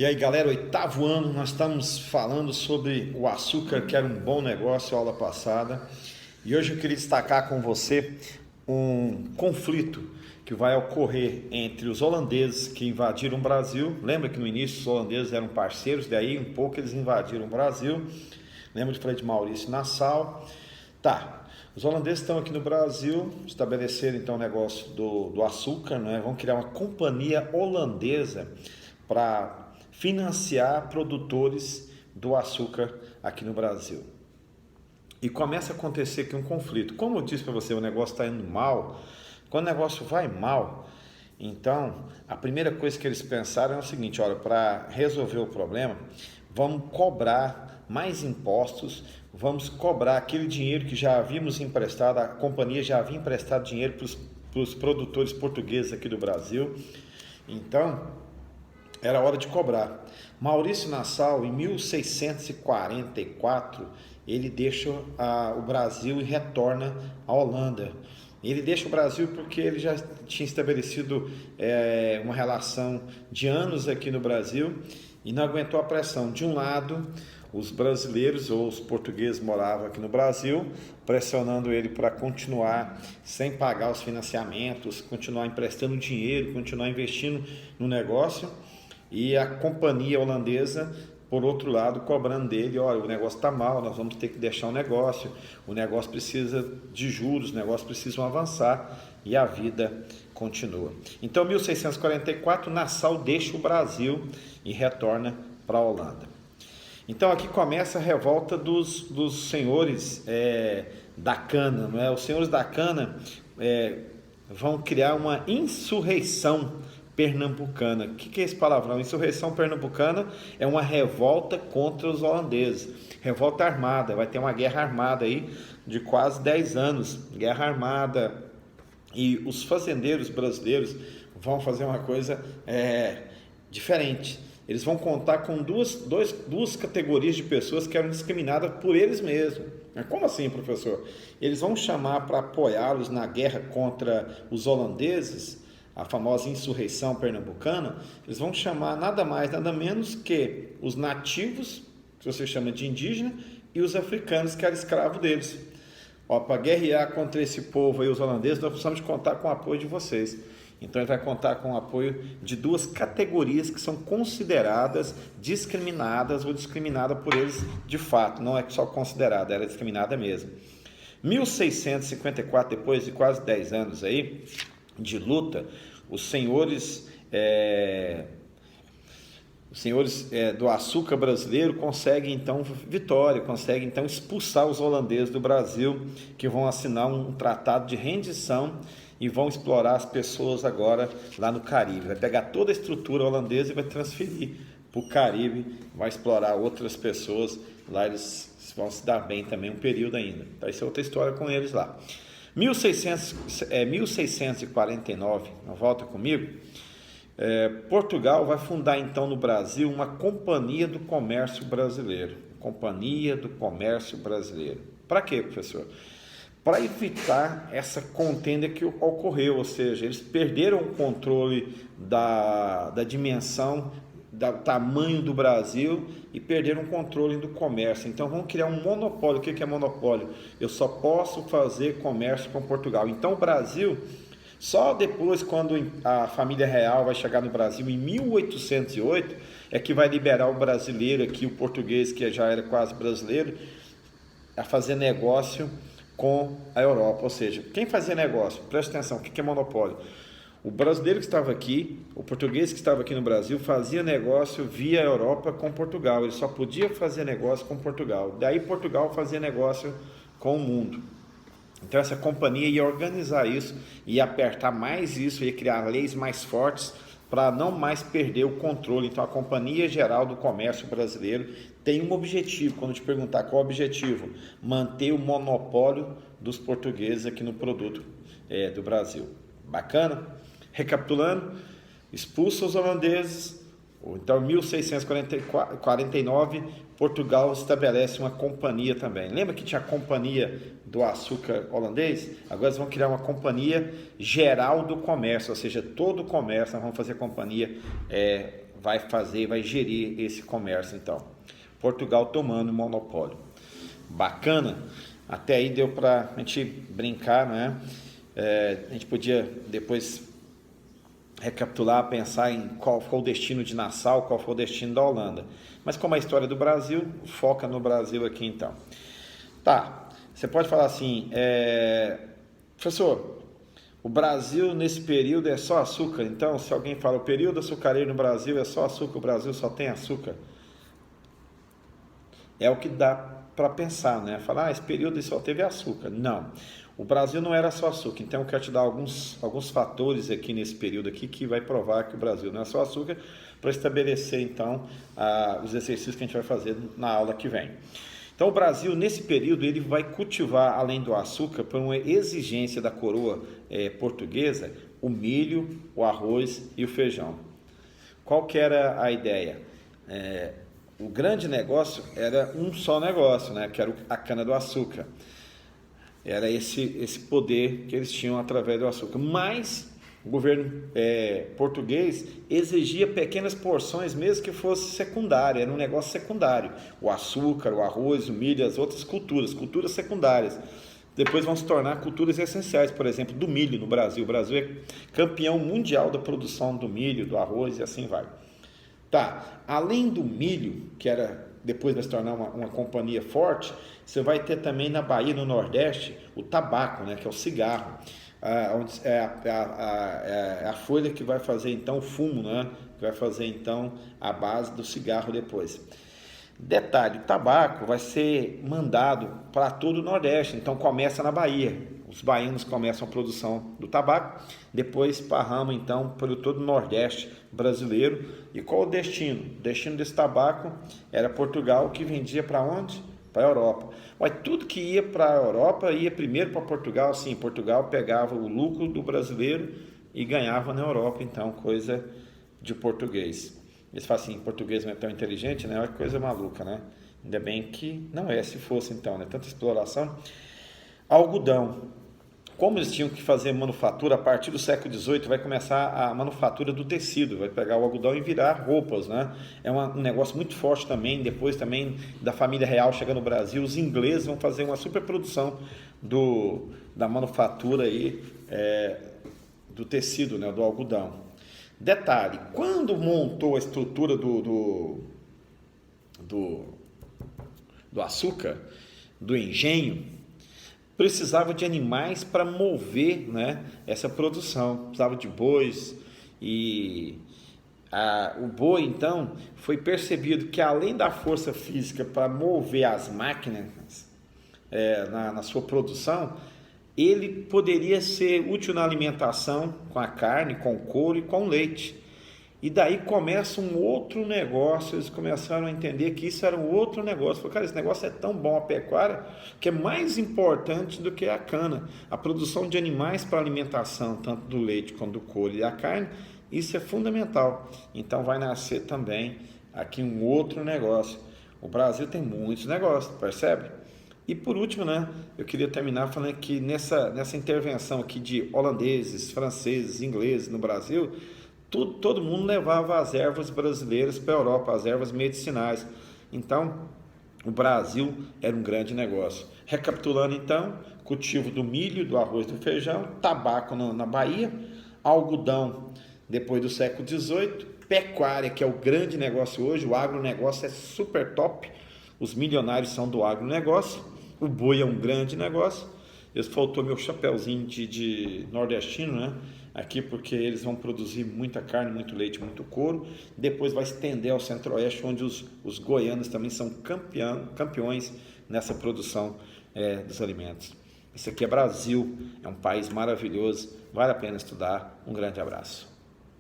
E aí, galera, oitavo ano, nós estamos falando sobre o açúcar, que era um bom negócio, aula passada. E hoje eu queria destacar com você um conflito que vai ocorrer entre os holandeses que invadiram o Brasil. Lembra que no início os holandeses eram parceiros, daí um pouco eles invadiram o Brasil. Lembra que eu falei de Maurício Nassau? Tá, os holandeses estão aqui no Brasil, estabeleceram então o negócio do açúcar, né? Vão criar uma companhia holandesa para financiar produtores do açúcar aqui no Brasil. E começa a acontecer aqui um conflito. Como eu disse para você, o negócio está indo mal. Quando o negócio vai mal, então a primeira coisa que eles pensaram é o seguinte: olha, para resolver o problema, vamos cobrar mais impostos, vamos cobrar aquele dinheiro que já havíamos emprestado, a companhia já havia emprestado dinheiro para os produtores portugueses aqui do Brasil. Então era hora de cobrar. Maurício Nassau, em 1644, ele deixa o Brasil e retorna à Holanda. Ele deixa o Brasil porque ele já tinha estabelecido uma relação de anos aqui no Brasil e não aguentou a pressão. De um lado, os brasileiros ou os portugueses moravam aqui no Brasil, pressionando ele para continuar sem pagar os financiamentos, continuar emprestando dinheiro, continuar investindo no negócio. E a companhia holandesa, por outro lado, cobrando dele: olha, o negócio está mal, nós vamos ter que deixar o negócio precisa de juros, o negócio precisa avançar, e a vida continua. Então, em 1644, Nassau deixa o Brasil e retorna para a Holanda. Então, aqui começa a revolta dos senhores da cana, não é? Os senhores da cana vão criar uma insurreição pernambucana. O que é esse palavrão? Insurreição pernambucana é uma revolta contra os holandeses, revolta armada. Vai ter uma guerra armada aí de quase 10 anos, guerra armada, e os fazendeiros brasileiros vão fazer uma coisa diferente. Eles vão contar com duas categorias de pessoas que eram discriminadas por eles mesmos. Como assim, professor? Eles vão chamar para apoiá-los na guerra contra os holandeses, a famosa insurreição pernambucana. Eles vão chamar nada mais, nada menos que os nativos, que você chama de indígena, e os africanos, que eram escravos deles. Para guerrear contra esse povo aí, os holandeses, nós precisamos contar com o apoio de vocês. Então ele vai contar com o apoio de duas categorias que são consideradas discriminadas ou discriminadas por eles de fato. Não é só considerada, ela é discriminada mesmo. 1654, depois de quase 10 anos aí de luta, os senhores do açúcar brasileiro conseguem então vitória, conseguem então expulsar os holandeses do Brasil, que vão assinar um tratado de rendição e vão explorar as pessoas agora lá no Caribe. Vai pegar toda a estrutura holandesa e vai transferir para o Caribe, vai explorar outras pessoas lá. Eles vão se dar bem também um período ainda. Então isso é outra história com eles lá. 1649, volta comigo. Portugal vai fundar então no Brasil uma Companhia do Comércio Brasileiro. Companhia do Comércio Brasileiro. Para quê, professor? Para evitar essa contenda que ocorreu, ou seja, eles perderam o controle da dimensão, do tamanho do Brasil, e perderam o controle do comércio. Então vão criar um monopólio. O que é monopólio? Eu só posso fazer comércio com Portugal. Então o Brasil, só depois, quando a família real vai chegar no Brasil em 1808, é que vai liberar o brasileiro aqui, o português que já era quase brasileiro, a fazer negócio com a Europa. Ou seja, quem fazia negócio? Presta atenção, o que é monopólio? O brasileiro que estava aqui, o português que estava aqui no Brasil, fazia negócio via Europa com Portugal. Ele só podia fazer negócio com Portugal. Daí Portugal fazia negócio com o mundo. Então essa companhia ia organizar isso, ia apertar mais isso, ia criar leis mais fortes para não mais perder o controle. Então a Companhia Geral do Comércio Brasileiro tem um objetivo. Quando eu te perguntar qual é o objetivo, manter o monopólio dos portugueses aqui no produto do Brasil. Bacana? Recapitulando, expulsa os holandeses. Então, em 1649, Portugal estabelece uma companhia também. Lembra que tinha a Companhia do Açúcar holandês? Agora eles vão criar uma Companhia Geral do Comércio, ou seja, todo o comércio, nós vamos fazer companhia vai fazer, vai gerir esse comércio então. Portugal tomando o monopólio. Bacana? Até aí deu para a gente brincar, né? A gente podia depois recapitular, pensar em qual foi o destino de Nassau, qual foi o destino da Holanda. Mas como é a história do Brasil, foca no Brasil aqui então. Tá, você pode falar assim, professor, o Brasil nesse período é só açúcar, então se alguém fala o período açucareiro no Brasil é só açúcar, o Brasil só tem açúcar, é o que dá para pensar, né? Falar, esse período só teve açúcar. Não, o Brasil não era só açúcar, então eu quero te dar alguns fatores aqui nesse período aqui que vai provar que o Brasil não é só açúcar, para estabelecer então os exercícios que a gente vai fazer na aula que vem. Então o Brasil nesse período ele vai cultivar além do açúcar por uma exigência da coroa portuguesa, o milho, o arroz e o feijão. Qual que era a ideia? O grande negócio era um só negócio, né? Que era a cana-do-açúcar. Era esse poder que eles tinham através do açúcar. Mas o governo português exigia pequenas porções, mesmo que fosse secundário, era um negócio secundário. O açúcar, o arroz, o milho, as outras culturas secundárias. Depois vão se tornar culturas essenciais, por exemplo, do milho no Brasil. O Brasil é campeão mundial da produção do milho, do arroz e assim vai. Tá, além do milho, que depois vai se tornar uma companhia forte, você vai ter também na Bahia, no Nordeste, o tabaco, né, que é o cigarro. A folha que vai fazer então o fumo, né, que vai fazer então a base do cigarro depois. Detalhe, o tabaco vai ser mandado para todo o Nordeste, então começa na Bahia. Os baianos começam a produção do tabaco, depois esparrama então por todo o Nordeste brasileiro. E qual o destino? O destino desse tabaco era Portugal, que vendia para onde? Para a Europa. Mas tudo que ia para a Europa ia primeiro para Portugal. Sim, Portugal pegava o lucro do brasileiro e ganhava na Europa, então coisa de português. Eles falam assim, português não é tão inteligente, né? É uma coisa maluca, né? Ainda bem que não é, se fosse então, né? Tanta exploração. Algodão. Como eles tinham que fazer manufatura, a partir do século XVIII vai começar a manufatura do tecido, vai pegar o algodão e virar roupas, né? É um negócio muito forte também, depois também da família real chega no Brasil, os ingleses vão fazer uma superprodução da manufatura aí, do tecido, né? Do algodão. Detalhe, quando montou a estrutura do açúcar, do engenho, precisava de animais para mover, né, essa produção, precisava de bois e o boi então foi percebido que além da força física para mover as máquinas na sua produção, ele poderia ser útil na alimentação com a carne, com o couro e com o leite. E daí começa um outro negócio, eles começaram a entender que isso era um outro negócio. Falaram, cara, esse negócio é tão bom, a pecuária, que é mais importante do que a cana. A produção de animais para alimentação, tanto do leite quanto do couro e da carne, isso é fundamental. Então vai nascer também aqui um outro negócio. O Brasil tem muitos negócios, percebe? E por último, né, eu queria terminar falando que nessa intervenção aqui de holandeses, franceses, ingleses no Brasil, todo mundo levava as ervas brasileiras para a Europa, as ervas medicinais. Então, o Brasil era um grande negócio. Recapitulando então, cultivo do milho, do arroz, do feijão, tabaco na Bahia, algodão depois do século XVIII, pecuária, que é o grande negócio hoje, o agronegócio é super top, os milionários são do agronegócio, o boi é um grande negócio. Faltou meu chapéuzinho de nordestino, né? Aqui porque eles vão produzir muita carne, muito leite, muito couro. Depois vai estender ao centro-oeste, onde os goianos também são campeões nessa produção dos alimentos. Isso aqui é Brasil, é um país maravilhoso, vale a pena estudar. Um grande abraço.